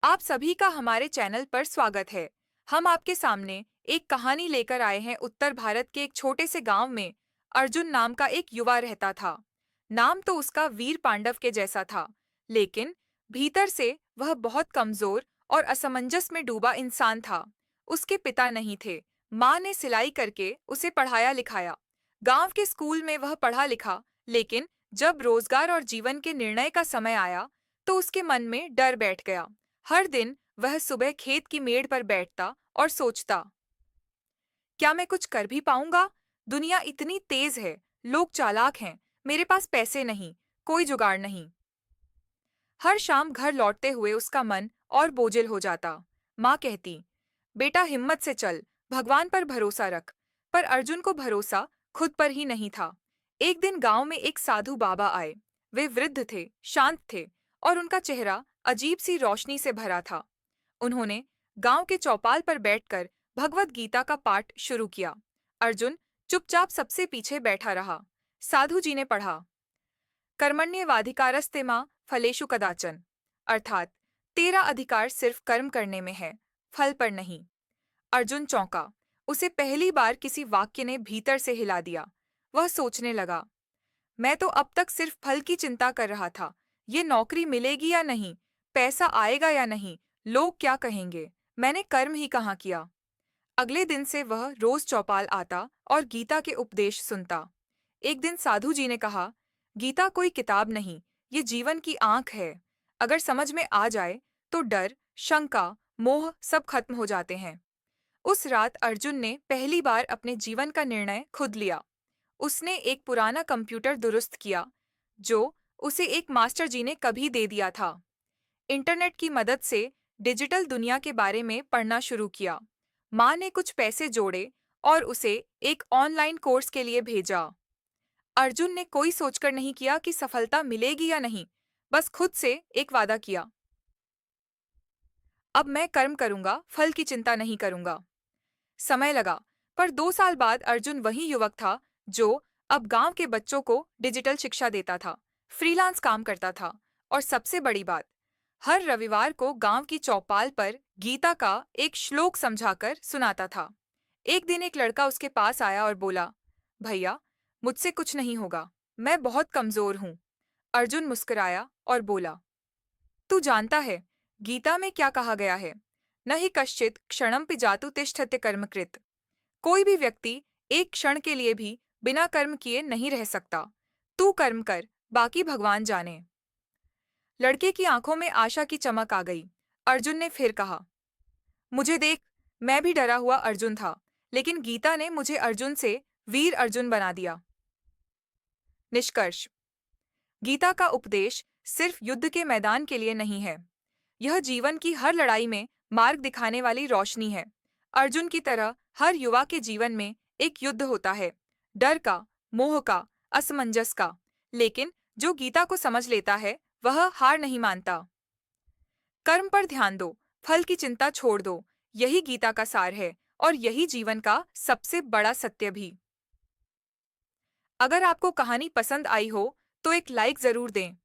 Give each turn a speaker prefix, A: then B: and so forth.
A: आप सभी का हमारे चैनल पर स्वागत है। हम आपके सामने एक कहानी लेकर आए हैं। उत्तर भारत के एक छोटे से गांव में अर्जुन नाम का एक युवा रहता था। नाम तो उसका वीर पांडव के जैसा था, लेकिन भीतर से वह बहुत कमजोर और असमंजस में डूबा इंसान था। उसके पिता नहीं थे। माँ ने सिलाई करके उसे पढ़ाया लिखाया। गांव के स्कूल में वह पढ़ा लिखा, लेकिन जब रोजगार और जीवन के निर्णय का समय आया तो उसके मन में डर बैठ गया। हर दिन वह सुबह खेत की मेड़ पर बैठता और सोचता, क्या मैं कुछ कर भी पाऊंगा? दुनिया इतनी तेज है, लोग चालाक हैं, मेरे पास पैसे नहीं, कोई जुगाड़ नहीं। हर शाम घर लौटते हुए उसका मन और बोझिल हो जाता। माँ कहती, बेटा हिम्मत से चल, भगवान पर भरोसा रख। पर अर्जुन को भरोसा खुद पर ही नहीं था। एक दिन गांव में एक साधु बाबा आए। वे वृद्ध थे, शांत थे, और उनका चेहरा अजीब सी रोशनी से भरा था। उन्होंने गांव के चौपाल पर बैठकर भगवत गीता का पाठ शुरू किया। अर्जुन चुपचाप सबसे पीछे बैठा रहा। साधु जी ने पढ़ा, कर्मण्येवाधिकारस्ते मां फलेषु कदाचन, अर्थात तेरा अधिकार सिर्फ कर्म करने में है, फल पर नहीं। अर्जुन चौंका। उसे पहली बार किसी वाक्य ने भीतर से हिला दिया। वह सोचने लगा, मैं तो अब तक सिर्फ फल की चिंता कर रहा था। ये नौकरी मिलेगी या नहीं, पैसा आएगा या नहीं, लोग क्या कहेंगे, मैंने कर्म ही कहाँ किया। अगले दिन से वह रोज चौपाल आता और गीता के उपदेश सुनता। एक दिन साधु जी ने कहा, गीता कोई किताब नहीं, ये जीवन की आंख है। अगर समझ में आ जाए तो डर, शंका, मोह सब खत्म हो जाते हैं। उस रात अर्जुन ने पहली बार अपने जीवन का निर्णय खुद लिया। उसने एक पुराना कंप्यूटर दुरुस्त किया, जो उसे एक मास्टर जी ने कभी दे दिया था। इंटरनेट की मदद से डिजिटल दुनिया के बारे में पढ़ना शुरू किया। माँ ने कुछ पैसे जोड़े और उसे एक ऑनलाइन कोर्स के लिए भेजा। अर्जुन ने कोई सोचकर नहीं किया कि सफलता मिलेगी या नहीं, बस खुद से एक वादा किया, अब मैं कर्म करूंगा, फल की चिंता नहीं करूंगा। समय लगा, पर 2 साल बाद अर्जुन वही युवक था जो अब गांव के बच्चों को डिजिटल शिक्षा देता था, फ्रीलांस काम करता था, और सबसे बड़ी बात, हर रविवार को गांव की चौपाल पर गीता का एक श्लोक समझाकर सुनाता था। एक दिन एक लड़का उसके पास आया और बोला, भैया, मुझसे कुछ नहीं होगा, मैं बहुत कमजोर हूँ। अर्जुन मुस्कुराया और बोला, तू जानता है गीता में क्या कहा गया है? न ही कश्चित क्षणम जातु तिष्ठत्य कर्मकृत। कोई भी व्यक्ति एक क्षण के लिए भी बिना कर्म किए नहीं रह सकता। तू कर्म कर, बाकी भगवान जाने। लड़के की आंखों में आशा की चमक आ गई। अर्जुन ने फिर कहा, मुझे देख, मैं भी डरा हुआ अर्जुन था, लेकिन गीता ने मुझे अर्जुन से वीर अर्जुन बना दिया। निष्कर्ष, गीता का उपदेश सिर्फ युद्ध के मैदान के लिए नहीं है। यह जीवन की हर लड़ाई में मार्ग दिखाने वाली रोशनी है। अर्जुन की तरह हर युवा के जीवन में एक युद्ध होता है, डर का, मोह का, असमंजस का। लेकिन जो गीता को समझ लेता है, वह हार नहीं मानता। कर्म पर ध्यान दो, फल की चिंता छोड़ दो। यही गीता का सार है, और यही जीवन का सबसे बड़ा सत्य भी। अगर आपको कहानी पसंद आई हो तो एक लाइक जरूर दें।